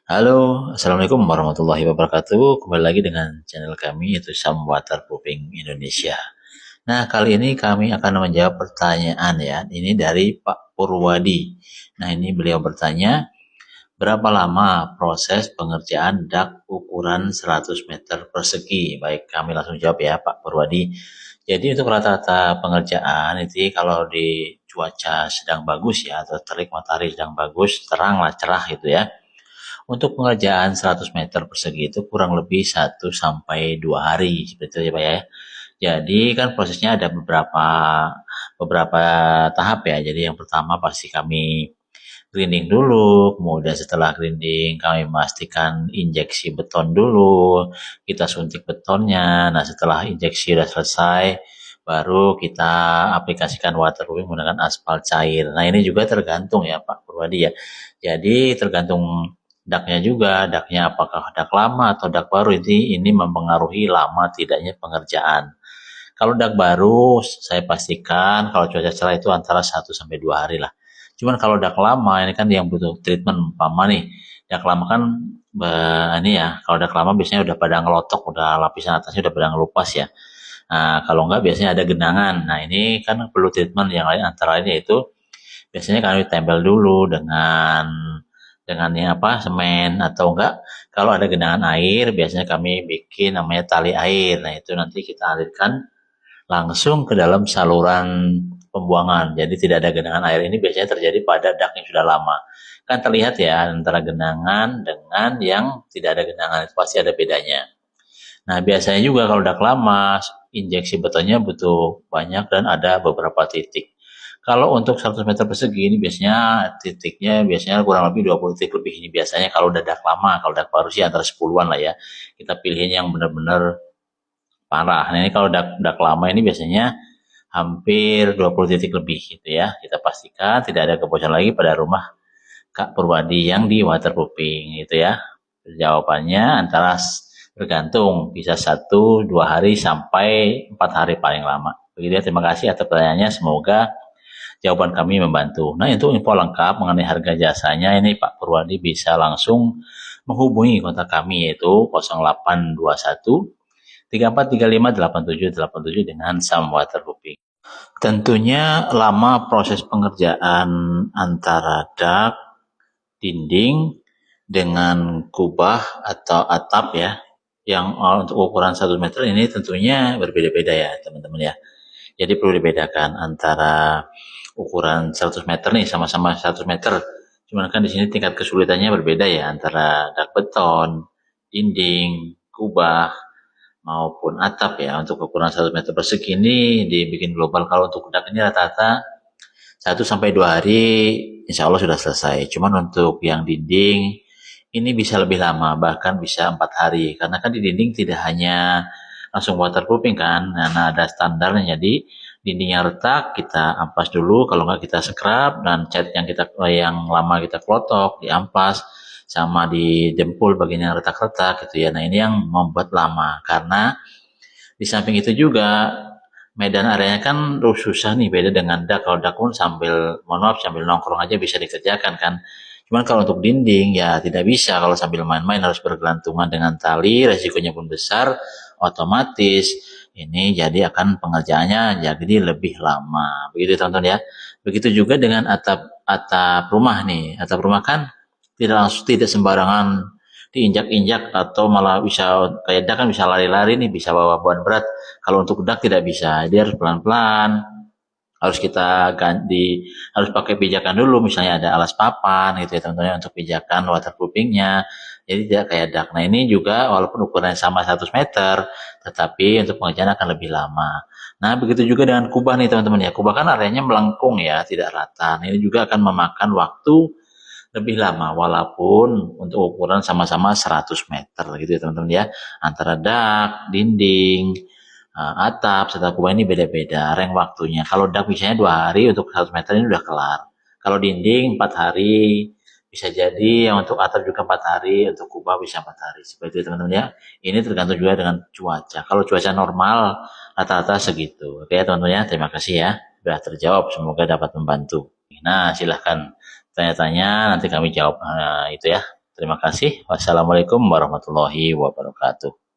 Halo, Assalamualaikum warahmatullahi wabarakatuh. Kembali lagi dengan channel kami yaitu Sam Waterproofing Indonesia. Nah, kali ini kami akan menjawab pertanyaan ya. Ini dari Pak Purwadi. Nah, ini beliau bertanya, berapa lama proses pengerjaan dak ukuran 100 meter persegi? Baik, kami langsung jawab ya Pak Purwadi. Jadi untuk rata-rata pengerjaan itu kalau di cuaca sedang bagus ya atau terik matahari sedang bagus, terang lah cerah gitu ya. Untuk pengerjaan 100 meter persegi itu kurang lebih 1 sampai 2 hari seperti itu ya Pak ya. Jadi kan prosesnya ada beberapa tahap ya. Jadi yang pertama pasti kami grinding dulu, kemudian setelah grinding kami memastikan injeksi beton dulu, kita suntik betonnya. Nah, setelah injeksi sudah selesai, baru kita aplikasikan waterproofing menggunakan aspal cair. Nah, ini juga tergantung ya Pak Purwadi ya. Jadi tergantung daknya juga, daknya apakah dak lama atau dak baru, ini mempengaruhi lama tidaknya pengerjaan. Kalau dak baru, saya pastikan kalau cuaca cerah itu antara 1 sampai 2 hari lah. Cuman kalau dak lama, ini kan yang butuh treatment, umpama nih, dak lama kan, ini ya, kalau dak lama biasanya udah pada ngelotok, udah lapisan atasnya udah pada ngelupas ya. Nah, kalau enggak biasanya ada genangan. Nah, ini kan perlu treatment yang lain, antara lain yaitu biasanya kami tempel dulu dengan yang apa semen, atau enggak kalau ada genangan air biasanya kami bikin namanya tali air. Nah, itu nanti kita alirkan langsung ke dalam saluran pembuangan. Jadi tidak ada genangan air. Ini biasanya terjadi pada dak yang sudah lama. Kan terlihat ya antara genangan dengan yang tidak ada genangan, itu pasti ada bedanya. Nah, biasanya juga kalau dak lama, injeksi betonnya butuh banyak dan ada beberapa titik. Kalau untuk 100 meter persegi ini biasanya titiknya biasanya kurang lebih 20 titik lebih ini biasanya kalau udah dak lama. Kalau dak baru sih antara 10-an lah ya. Kita pilihin yang benar-benar parah. Nah, ini kalau dak lama ini biasanya hampir 20 titik lebih gitu ya. Kita pastikan tidak ada kebocoran lagi pada rumah Kak Purwadi yang di waterproofing gitu ya. Jawabannya antara bergantung, bisa 1 2 hari sampai 4 hari paling lama. Begitu ya, terima kasih atas pertanyaannya. Semoga jawaban kami membantu. Nah, untuk info lengkap mengenai harga jasanya ini Pak Purwadi bisa langsung menghubungi kontak kami yaitu 0821 34358787 dengan Sam Waterproofing. Tentunya lama proses pengerjaan antara dak, dinding dengan kubah atau atap ya, yang untuk ukuran 1 meter ini tentunya berbeda-beda ya teman-teman ya. Jadi perlu dibedakan antara ukuran 100 meter nih, sama-sama 100 meter. Cuman kan di sini tingkat kesulitannya berbeda ya antara dak beton, dinding, kubah, maupun atap ya. Untuk ukuran 100 meter persegi ini dibikin global. Kalau untuk dak ini rata-rata 1 sampai 2 hari insya Allah sudah selesai. Cuman untuk yang dinding ini bisa lebih lama, bahkan bisa 4 hari. Karena kan di dinding tidak hanya langsung waterproofing kan, nah ada standarnya. Jadi dindingnya retak kita ampas dulu, kalau nggak kita scrub, dan cat yang lama kita klotok, diampas, sama di dempul bagian yang retak-retak gitu ya. Nah, ini yang membuat lama karena di samping itu juga medan areanya kan susah nih, beda dengan dak. Kalau dak pun sambil mohon maaf sambil nongkrong aja bisa dikerjakan kan. Cuman kalau untuk dinding ya tidak bisa, kalau sambil main-main harus bergelantungan dengan tali, resikonya pun besar, otomatis ini jadi akan pengerjaannya jadi lebih lama. Begitu teman-teman ya. Begitu juga dengan atap atap rumah nih. Atap rumah kan tidak sembarangan diinjak-injak atau malah bisa kayak dak kan bisa lari-lari nih, bisa bawa beban berat. Kalau untuk dak tidak bisa, dia harus pelan-pelan, harus kita ganti, harus pakai pijakan dulu, misalnya ada alas papan gitu ya teman-teman untuk pijakan waterproofingnya, jadi tidak kayak dak. Nah, ini juga walaupun ukurannya sama 100 meter tetapi untuk pengerjaan akan lebih lama. Nah, begitu juga dengan kubah nih teman-teman ya. Kubah kan areanya melengkung ya, tidak rata. Nah, ini juga akan memakan waktu lebih lama walaupun untuk ukuran sama-sama 100 meter gitu ya teman-teman ya. Antara dak, dinding, atap, serta kubah ini beda-beda reng waktunya. Kalau dak misalnya 2 hari, untuk 100 meter ini udah kelar. Kalau dinding 4 hari, bisa jadi yang untuk atap juga 4 hari, untuk kubah bisa 4 hari. Seperti itu teman-teman ya. Ini tergantung juga dengan cuaca. Kalau cuaca normal rata-rata segitu. Oke ya teman-teman ya, terima kasih ya. Sudah terjawab, semoga dapat membantu. Nah, silahkan tanya-tanya, nanti kami jawab itu ya. Terima kasih. Wassalamualaikum warahmatullahi wabarakatuh.